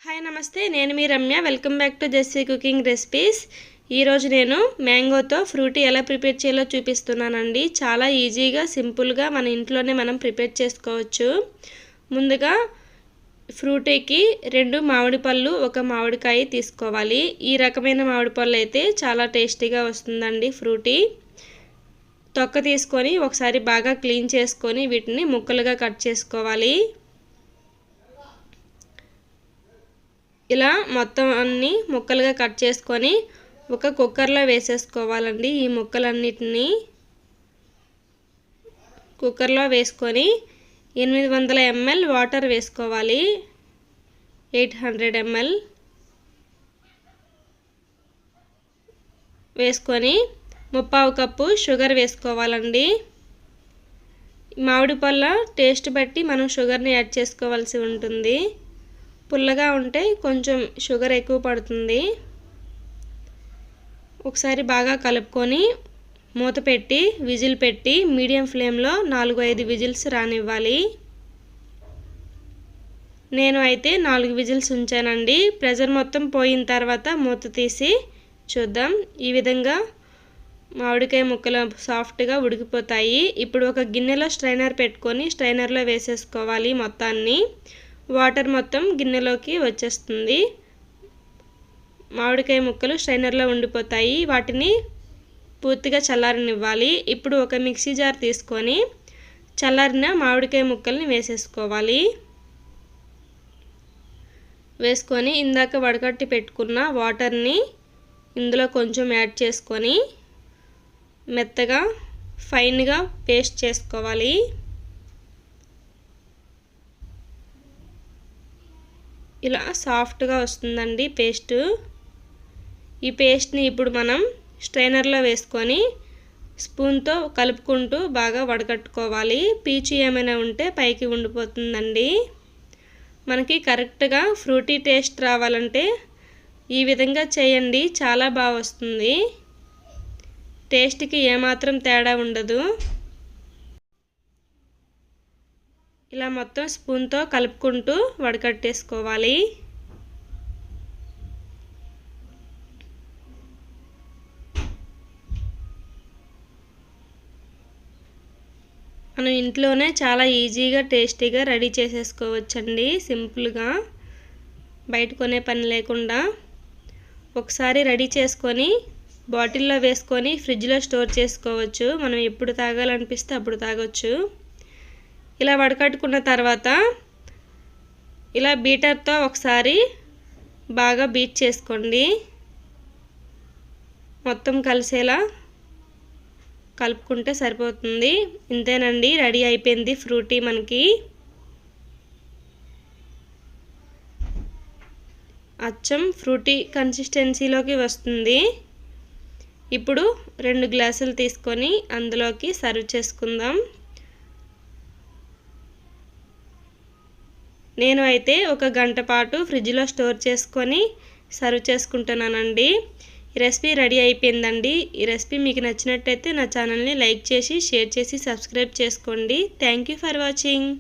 Hi నమస్తే, నేను మీ Ramya. Welcome back to Jessie cooking recipes. ఈరోజు నేను మ్యాంగోతో ఫ్రూటీ ఎలా ప్రిపేర్ చేయాలో చూపిస్తున్నానండి. చాలా ఈజీగా సింపుల్గా మన ఇంట్లోనే మనం ప్రిపేర్ చేసుకోవచ్చు. ముందుగా ఫ్రూటీకి 2 మామిడి పళ్ళు, 1 మామిడికాయ తీసుకోవాలి. ఈ రకమైన మామిడి పళ్ళు అయితే చాలా టేస్టీగా వస్తుందండి ఫ్రూటీ. తొక్క తీసుకొని ఒకసారి బాగా క్లీన్ చేసుకొని వీటిని ముక్కలుగా కట్ చేసుకోవాలి. ఇలా మొత్తం అన్ని ముక్కలుగా కట్ చేసుకొని ఒక కుక్కర్లో వేసేసుకోవాలండి. ఈ ముక్కలన్నిటిని కుక్కర్లో వేసుకొని 800 ml వాటర్ వేసుకోవాలి. 800 ml వేసుకొని 1/4 కప్పు షుగర్ వేసుకోవాలండి. మామిడి పళ్ళ టేస్ట్ బట్టి మనం షుగర్ని యాడ్ చేసుకోవాల్సి ఉంటుంది. పుల్లగా ఉంటే కొంచెం షుగర్ ఎక్కువ పడుతుంది. ఒకసారి బాగా కలుపుకొని మూత పెట్టి విజిల్ పెట్టి మీడియం ఫ్లేమ్లో 4-5 విజిల్స్ రానివ్వాలి. నేను అయితే 4 విజిల్స్ ఉంచానండి. ప్రెషర్ మొత్తం పోయిన తర్వాత మూత తీసి చూద్దాం. ఈ విధంగా మామిడికాయ ముక్కలు సాఫ్ట్గా ఉడికిపోతాయి. ఇప్పుడు ఒక గిన్నెలో స్ట్రైనర్ పెట్టుకొని స్ట్రైనర్లో వేసేసుకోవాలి మొత్తాన్ని. వాటర్ మొత్తం గిన్నెలోకి వచ్చేస్తుంది. మామిడికాయ ముక్కలు స్ట్రైనర్లో ఉండిపోతాయి. వాటిని పూర్తిగా చల్లారనివ్వాలి. ఇప్పుడు ఒక మిక్సీ జార్ తీసుకొని చల్లారిన మామిడికాయ ముక్కల్ని వేసేసుకోవాలి. వేసుకొని ఇందాక వడకట్టి పెట్టుకున్న వాటర్ని ఇందులో కొంచెం యాడ్ చేసుకొని మెత్తగా ఫైన్గా పేస్ట్ చేసుకోవాలి. ఇలా సాఫ్ట్గా వస్తుందండి పేస్ట్. ఈ పేస్ట్ని ఇప్పుడు మనం స్ట్రైనర్లో వేసుకొని స్పూన్తో కలుపుకుంటూ బాగా వడకట్టుకోవాలి. పీచు ఏమైనా ఉంటే పైకి ఉండిపోతుందండి. మనకి కరెక్ట్గా ఫ్రూటీ టేస్ట్ రావాలంటే ఈ విధంగా చేయండి, చాలా బాగా వస్తుంది. టేస్ట్కి ఏమాత్రం తేడా ఉండదు. ఇలా మొత్తం స్పూన్తో కలుపుకుంటూ వడకట్టేసుకోవాలి. మనం ఇంట్లోనే చాలా ఈజీగా టేస్టీగా రెడీ చేసేసుకోవచ్చండి, సింపుల్గా, బయట కొనే పని లేకుండా. ఒకసారి రెడీ చేసుకొని బాటిల్లో వేసుకొని ఫ్రిడ్జ్లో స్టోర్ చేసుకోవచ్చు. మనం ఎప్పుడు తాగాలనిపిస్తే అప్పుడు తాగొచ్చు. ఇలా వడకట్టుకున్న తర్వాత ఇలా బీటర్తో ఒకసారి బాగా బీట్ చేసుకోండి. మొత్తం కలిసేలా కలుపుకుంటే సరిపోతుంది. ఇంతేనండి, రెడీ అయిపోయింది ఫ్రూటీ మనకి. అచ్చం ఫ్రూటీ కన్సిస్టెన్సీలోకి వస్తుంది. ఇప్పుడు 2 గ్లాసులు తీసుకొని అందులోకి సర్వ్ చేసుకుందాం. నేను అయితే 1 గంట పాటు ఫ్రిడ్జ్లో స్టోర్ చేసుకొని సర్వ్ చేసుకుంటున్నానండి. ఈ రెసిపీ రెడీ అయిపోయిందండి. ఈ రెసిపీ మీకు నచ్చినట్టయితే నా ఛానల్ని లైక్ చేసి షేర్ చేసి సబ్స్క్రైబ్ చేసుకోండి. Thank you for watching.